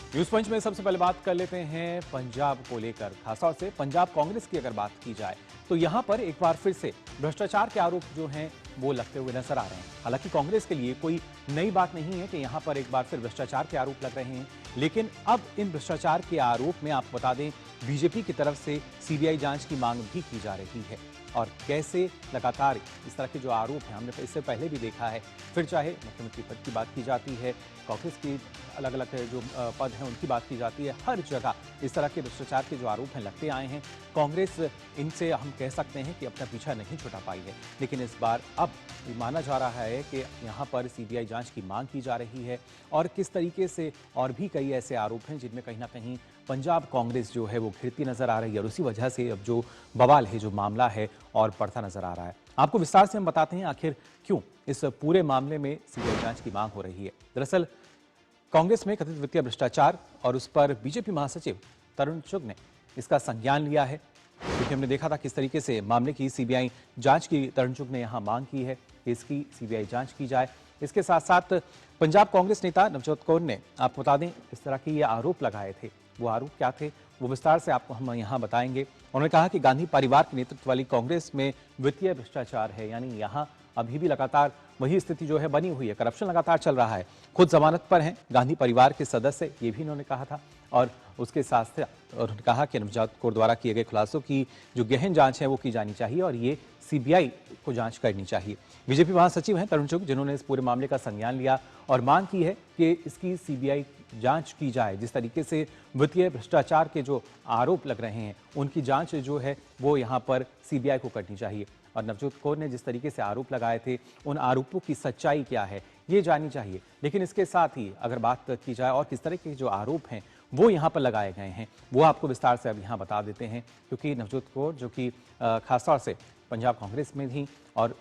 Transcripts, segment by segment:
News पंच में सबसे पहले बात कर लेते हैं पंजाब को लेकर, खासतौर से पंजाब कांग्रेस की अगर बात की जाए तो यहां पर एक बार फिर से भ्रष्टाचार के आरोप जो हैं वो लगते हुए नजर आ रहे हैं। हालांकि कांग्रेस के लिए कोई नई बात नहीं है कि यहां पर एक बार फिर भ्रष्टाचार के आरोप लग रहे हैं, लेकिन अब इन भ्रष्टाचार के आरोप में आपको बता दें बीजेपी की तरफ से सीबीआई जांच की मांग भी की जा रही है। और कैसे लगातार इस तरह के जो आरोप हैं हमने इससे पहले भी देखा है, फिर चाहे मुख्यमंत्री पद की बात की जाती है, कांग्रेस की अलग अलग जो पद हैं उनकी बात की जाती है, हर जगह इस तरह के भ्रष्टाचार के जो आरोप हैं लगते आए हैं। कांग्रेस इनसे हम कह सकते हैं कि अपना पीछा नहीं छुड़ा पाई है, लेकिन इस बार अब माना जा रहा है कि यहाँ पर सीबीआई जांच की मांग की जा रही है और किस तरीके से और भी कई ऐसे आरोप हैं जिनमें कहीं ना कहीं पंजाब कांग्रेस जो है वो घिरती नजर आ रही है और उसी वजह से अब जो बवाल है, जो मामला है और बढ़ता नजर आ रहा है। आपको विस्तार से हम बताते हैं आखिर क्यों इस पूरे मामले में सीबीआई जांच की मांग हो रही है। दरअसल कांग्रेस में कथित वित्तीय भ्रष्टाचार और उस पर बीजेपी महासचिव तरुण चुग ने इसका संज्ञान लिया है, क्योंकि हमने देखा था किस तरीके से मामले की सीबीआई जांच की तरुण चुग ने यहां मांग की है कि इसकी सीबीआई जांच की जाए। इसके साथ साथ पंजाब कांग्रेस नेता नवजोत कौर ने आपको बता दें इस तरह के ये आरोप लगाए थे। वो आरोप क्या थे वो विस्तार से आपको हम यहाँ बताएंगे। उन्होंने कहा कि गांधी परिवार के नेतृत्व वाली कांग्रेस में वित्तीय भ्रष्टाचार है, यानी यहाँ अभी भी लगातार वही स्थिति जो है बनी हुई है, करप्शन लगातार चल रहा है। खुद जमानत पर हैं गांधी परिवार के सदस्य, ये भी इन्होंने कहा था। और उसके साथ उन्होंने कहा कि नवजोत कौर द्वारा किए गए खुलासों की जो गहन जांच है वो की जानी चाहिए और ये सीबीआई को जांच करनी चाहिए। बीजेपी महासचिव हैं तरुण चुग, जिन्होंने इस पूरे मामले का संज्ञान लिया और मांग की है कि इसकी सीबीआई जांच की जाए। जिस तरीके से वित्तीय भ्रष्टाचार के जो आरोप लग रहे हैं उनकी जांच जो है वो यहाँ पर सीबीआई को करनी चाहिए। और नवजोत कौर ने जिस तरीके से आरोप लगाए थे उन आरोपों की सच्चाई क्या है ये जाननी चाहिए। लेकिन इसके साथ ही अगर बात की जाए और किस तरह के जो आरोप हैं वो यहाँ पर लगाए गए हैं वो आपको विस्तार से अब यहाँ बता देते हैं, क्योंकि नवजोत कौर जो कि खासतौर से पंजाब कांग्रेस में थी और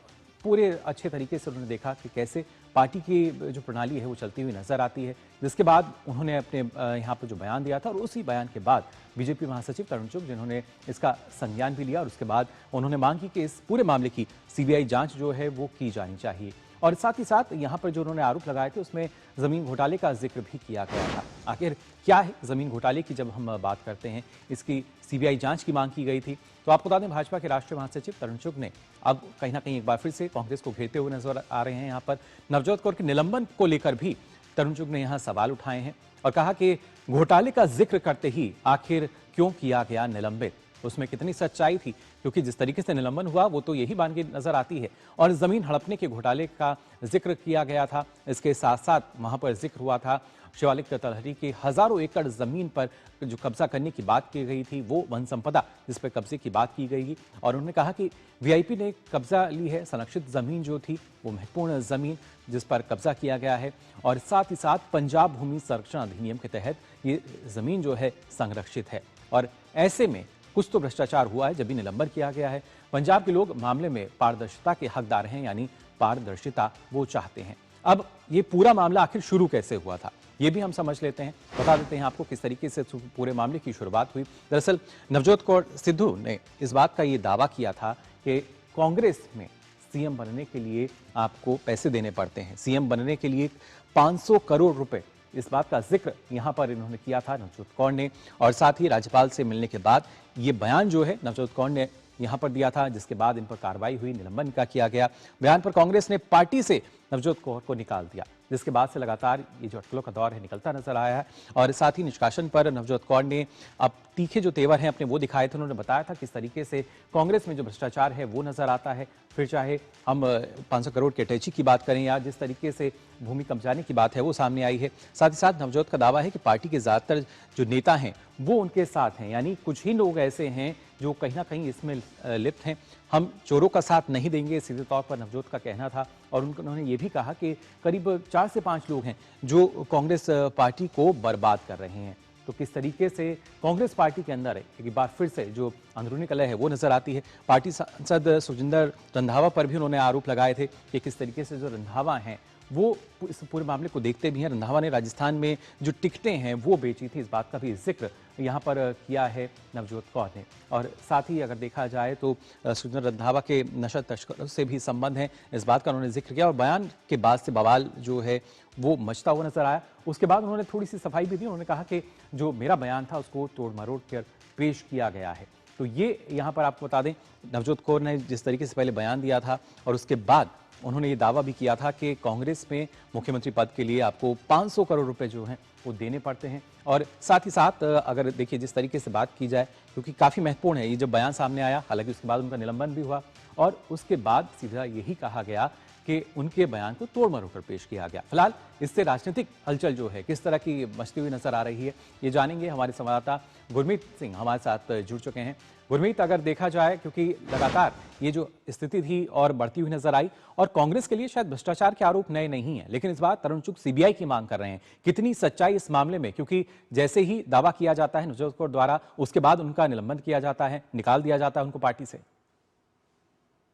पूरे अच्छे तरीके से उन्होंने देखा कि कैसे पार्टी की जो प्रणाली है वो चलती हुई नजर आती है। जिसके बाद उन्होंने अपने यहाँ पर जो बयान दिया था और उसी बयान के बाद बीजेपी महासचिव तरुण चुग जिन्होंने इसका संज्ञान भी लिया और उसके बाद उन्होंने मांग की कि इस पूरे मामले की सीबीआई जांच जो है वो की जानी चाहिए। और साथ ही साथ यहाँ पर जो उन्होंने आरोप लगाए थे उसमें जमीन घोटाले का जिक्र भी किया गया था। आखिर क्या है जमीन घोटाले की जब हम बात करते हैं, इसकी सीबीआई जांच की मांग की गई थी। तो आपको बता दें भाजपा के राष्ट्रीय महासचिव तरुण चुग ने अब कहीं ना कहीं एक बार फिर से कांग्रेस को घेरते हुए नजर आ रहे हैं। यहाँ पर नवजोत कौर के निलंबन को लेकर भी तरुण चुग ने यहाँ सवाल उठाए हैं और कहा कि घोटाले का जिक्र करते ही आखिर क्यों किया गया निलंबित, उसमें कितनी सच्चाई थी, क्योंकि जिस तरीके से निलंबन हुआ वो तो यही बात की नजर आती है। और जमीन हड़पने के घोटाले का जिक्र किया गया था, इसके साथ साथ वहां पर जिक्र हुआ था शिवालिक तलहटी के हजारों एकड़ जमीन पर जो कब्जा करने की बात की गई थी, वो वन संपदा जिस पर कब्जे की बात की गई। और उन्होंने कहा कि वीआईपी ने कब्जा ली है, संरक्षित जमीन जो थी वो महत्वपूर्ण जमीन जिस पर कब्जा किया गया है और साथ ही साथ पंजाब भूमि संरक्षण अधिनियम के तहत ये जमीन जो है संरक्षित है। और ऐसे में कुछ तो भ्रष्टाचार हुआ है जब भी निलंबन किया गया है। पंजाब के लोग मामले में पारदर्शिता के हकदार हैं, यानी पारदर्शिता वो चाहते हैं। अब ये पूरा मामला आखिर शुरू कैसे हुआ था ये भी हम समझ लेते हैं, बता देते हैं आपको किस तरीके से पूरे मामले की शुरुआत हुई। दरअसल नवजोत कौर सिद्धू ने इस बात का ये दावा किया था कि कांग्रेस में सीएम बनने के लिए आपको पैसे देने पड़ते हैं, सीएम बनने के लिए 500 करोड़ रुपए, इस बात का जिक्र यहाँ पर इन्होंने किया था नवजोत कौर ने। और साथ ही राज्यपाल से मिलने के बाद ये बयान जो है नवजोत कौर ने यहाँ पर दिया था, जिसके बाद इन पर कार्रवाई हुई, निलंबन का किया गया। बयान पर कांग्रेस ने पार्टी से नवजोत कौर को निकाल दिया, जिसके बाद से लगातार ये जो अटकलों का दौर है निकलता नजर आया है। और साथ ही निष्कासन पर नवजोत कौर ने अब तीखे जो तेवर हैं अपने वो दिखाए थे। उन्होंने बताया था किस तरीके से कांग्रेस में जो भ्रष्टाचार है वो नजर आता है, फिर चाहे हम 500 करोड़ के अटैची की बात करें या जिस तरीके से भूमि कब्जाने की बात है वो सामने आई है। साथ ही साथ नवजोत का दावा है कि पार्टी के ज्यादातर जो नेता हैं वो उनके साथ हैं, यानी कुछ ही लोग ऐसे हैं जो कहीं ना कहीं इसमें लिप्त हैं। हम चोरों का साथ नहीं देंगे, सीधे तौर पर नवजोत का कहना था। और उन्होंने ये भी कहा कि करीब 4 से 5 लोग हैं जो कांग्रेस पार्टी को बर्बाद कर रहे हैं। तो किस तरीके से कांग्रेस पार्टी के अंदर एक बार फिर से जो अंदरूनी कलह है वो नजर आती है। पार्टी सांसद सुजिंदर रंधावा पर भी उन्होंने आरोप लगाए थे कि किस तरीके से जो रंधावा हैं वो इस पूरे मामले को देखते भी हैं। रंधावा ने राजस्थान में जो टिकटें हैं वो बेची थी, इस बात का भी जिक्र यहाँ पर किया है नवजोत कौर ने। और साथ ही अगर देखा जाए तो सुखजिंदर रंधावा के नशा तस्करों से भी संबंध है, इस बात का उन्होंने जिक्र किया। और बयान के बाद से बवाल जो है वो मचता हुआ नजर आया। उसके बाद उन्होंने थोड़ी सी सफाई भी दी। उन्होंने कहा कि जो मेरा बयान था उसको तोड़ मरोड़ कर पेश किया गया है। तो ये यहाँ पर आपको बता दें, नवजोत कौर ने जिस तरीके से पहले बयान दिया था और उसके बाद उन्होंने ये दावा भी किया था कि कांग्रेस में मुख्यमंत्री पद के लिए आपको 500 करोड़ रुपए जो हैं वो देने पड़ते हैं। और साथ ही साथ अगर देखिए जिस तरीके से बात की जाए, क्योंकि काफ़ी महत्वपूर्ण है ये जब बयान सामने आया, हालांकि उसके बाद उनका निलंबन भी हुआ और उसके बाद सीधा यही कहा गया कि उनके बयान को तोड़ मरोड़ कर पेश किया गया। फिलहाल इससे राजनीतिक हलचल जो है किस तरह की मचती हुई नजर आ रही है, ये जानेंगे। हमारे संवाददाता गुरमीत सिंह हमारे साथ जुड़ चुके हैं। गुरमीत, अगर देखा जाए क्योंकि लगातार ये जो स्थिति थी और बढ़ती हुई नजर आई, और कांग्रेस के लिए शायद भ्रष्टाचार के आरोप नए नहीं है, लेकिन इस बार तरुण चुग सीबीआई की मांग कर रहे हैं। कितनी सच्चाई इस मामले में, क्योंकि जैसे ही दावा किया जाता है नवजोत कौर द्वारा, उसके बाद उनका निलंबन किया जाता है, निकाल दिया जाता है उनको पार्टी से।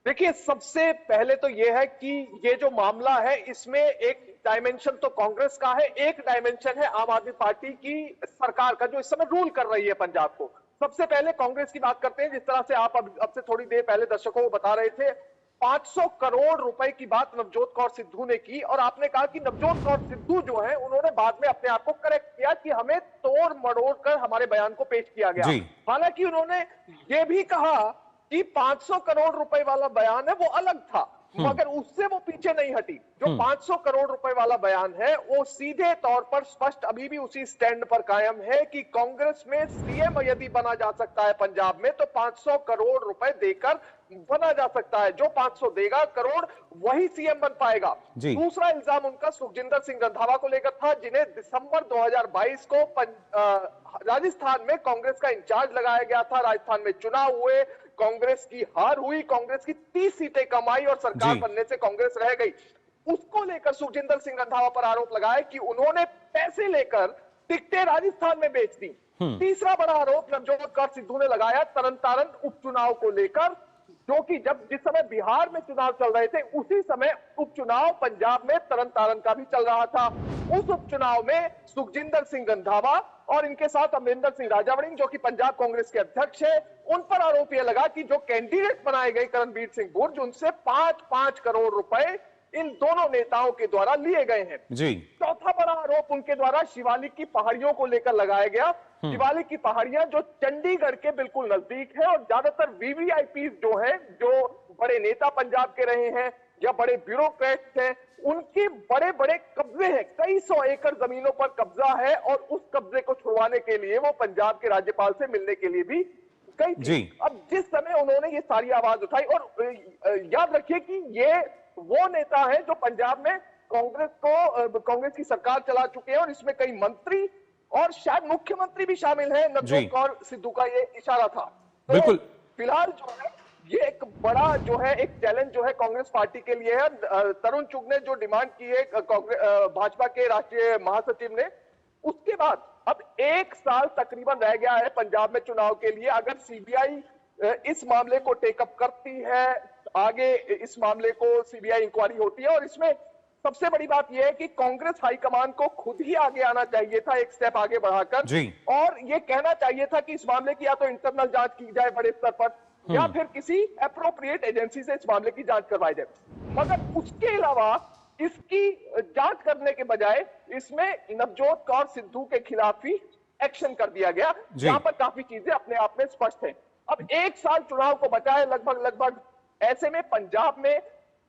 देखिए, सबसे पहले तो यह है कि ये जो मामला है इसमें एक डायमेंशन तो कांग्रेस का है, एक डायमेंशन है आम आदमी पार्टी की सरकार का, जो इस समय रूल कर रही है पंजाब को। सबसे पहले कांग्रेस की बात करते हैं। जिस तरह से आप अब से थोड़ी देर पहले दर्शकों को बता रहे थे, 500 करोड़ रुपए की बात नवजोत कौर सिद्धू ने की, और आपने कहा कि नवजोत कौर सिद्धू जो है उन्होंने बाद में अपने आप को करेक्ट किया कि हमें तोड़ मरोड़ कर हमारे बयान को पेश किया गया। हालांकि उन्होंने ये भी कहा कि 500 करोड़ रुपए वाला बयान है वो अलग था, मगर उससे वो पीछे नहीं हटी। जो 500 करोड़ रुपए वाला बयान है वो सीधे तौर पर स्पष्ट अभी भी उसी स्टैंड पर कायम है कि कांग्रेस में सीएम यदि बना जा सकता है पंजाब में, तो 500 करोड़ रुपए देकर बना जा सकता है। जो 500 देगा करोड़ वही सीएम बन पाएगा। दूसरा इल्जाम उनका सुखजिंदर सिंह रंधावा को लेकर था, जिन्हें दिसंबर 2022 को राजस्थान में कांग्रेस का इंचार्ज लगाया गया था। राजस्थान में चुनाव हुए, कांग्रेस की हार हुई, कांग्रेस की 30 सीटें कम आई और सरकार बनने से कांग्रेस रह गई। उसको लेकर सुखजिंदर सिंह रंधावा पर आरोप लगाया कि उन्होंने पैसे लेकर टिकटें राजस्थान में बेच दी। तीसरा बड़ा आरोप नवजोत कौर सिद्धू ने लगाया तरन उपचुनाव को लेकर, जो कि जिस समय बिहार में चुनाव चल रहे थे उसी समय उपचुनाव पंजाब में तरन का भी चल रहा था। उस उपचुनाव में सुखजिंदर सिंह रंधावा और इनके साथ अमरिंदर सिंह राजावड़िंग, जो कि पंजाब कांग्रेस के अध्यक्ष है, उन पर आरोप यह लगा कि जो कैंडिडेट बनाए गए करणबीर सिंह बुर्ज, उनसे 5-5 करोड़ रुपए इन दोनों नेताओं के द्वारा लिए गए हैं। चौथा बड़ा आरोप उनके द्वारा शिवालिक की पहाड़ियों को लेकर लगाया गया। शिवालिक की पहाड़ियां जो चंडीगढ़ के बिल्कुल नजदीक है, और ज्यादातर वीवीआईपी जो हैं, जो बड़े नेता पंजाब के रहे हैं या बड़े ब्यूरोक्रेट्स हैं, उनके बड़े बड़े कब्जे हैं। कई 100 एकड़ जमीनों पर कब्जा है, और उस कब्जे को छुड़वाने के लिए वो पंजाब के राज्यपाल से मिलने के लिए भी गई थी। अब जिस समय उन्होंने ये सारी आवाज उठाई, और याद रखिए कि ये वो नेता है जो पंजाब में कांग्रेस की सरकार चला चुके हैं, और इसमें कई मंत्री और शायद मुख्यमंत्री भी शामिल हैं। नवजोत कौर सिद्धू का ये इशारा था। तो बिल्कुल फिलहाल जो है ये एक बड़ा जो है एक चैलेंज जो है कांग्रेस पार्टी के लिए है। तरुण चुग ने जो डिमांड की है भाजपा के राष्ट्रीय महासचिव ने, उसके बाद अब 1 साल तकरीबन रह गया है पंजाब में चुनाव के लिए। अगर सीबीआई इस मामले को टेकअप करती है, आगे इस मामले को सीबीआई इंक्वायरी होती है, और इसमें सबसे बड़ी बात यह है कि कांग्रेस हाईकमान को खुद ही आगे आना चाहिए था, एक स्टेप आगे बढ़ाकर, और यह कहना चाहिए था कि इस मामले की या तो इंटरनल जांच की जाए बड़े स्तर पर, या फिर किसी एप्रोप्रिएट एजेंसी से इस मामले की जांच करवाई जाए। मगर उसके अलावा इसकी जांच करने के बजाय इसमें नवजोत कौर सिद्धू के खिलाफ ही एक्शन कर दिया गया, जहां पर काफी चीजें अपने आप में स्पष्ट हैं। अब 1 साल चुनाव को बचा है लगभग। ऐसे में पंजाब में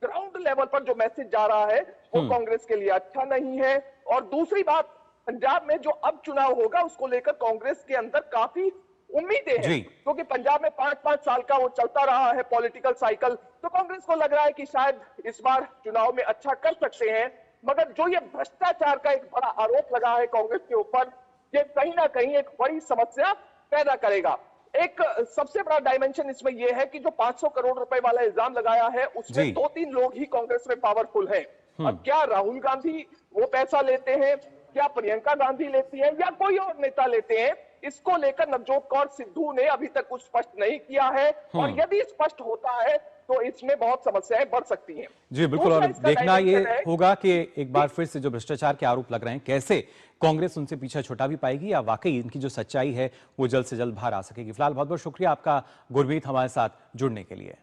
ग्राउंड लेवल पर जो मैसेज जा रहा है वो कांग्रेस के लिए अच्छा नहीं है। और दूसरी बात, पंजाब में जो अब चुनाव होगा उसको लेकर कांग्रेस के अंदर काफी उम्मीदें हैं, क्योंकि पंजाब में 5-5 साल का वो चलता रहा है पॉलिटिकल साइकिल। तो कांग्रेस को लग रहा है कि शायद इस बार चुनाव में अच्छा कर सकते हैं। मगर जो ये भ्रष्टाचार का एक बड़ा आरोप लगा है कांग्रेस के ऊपर, ये कहीं ना कहीं एक बड़ी समस्या पैदा करेगा। एक सबसे बड़ा डायमेंशन इसमें यह है कि जो 500 करोड़ रुपए वाला इल्जाम लगाया है उसमें 2-3 लोग ही कांग्रेस में पावरफुल हैं। अब क्या राहुल गांधी वो पैसा लेते हैं, क्या प्रियंका गांधी लेती है, या कोई और नेता लेते हैं, इसको लेकर नवजोत कौर सिद्धू ने अभी तक कुछ स्पष्ट नहीं किया है, और यदि स्पष्ट होता है तो इसमें बहुत समस्याएं बढ़ सकती हैं। जी बिल्कुल, और दूसरा इसका देखना ये डायमेंशन है होगा कि एक बार फिर से जो भ्रष्टाचार के आरोप लग रहे हैं, कैसे कांग्रेस उनसे पीछा छुड़ा भी पाएगी, या वाकई इनकी जो सच्चाई है वो जल्द से जल्द बाहर आ सकेगी। फिलहाल बहुत बहुत शुक्रिया आपका गुरमीत, हमारे साथ जुड़ने के लिए।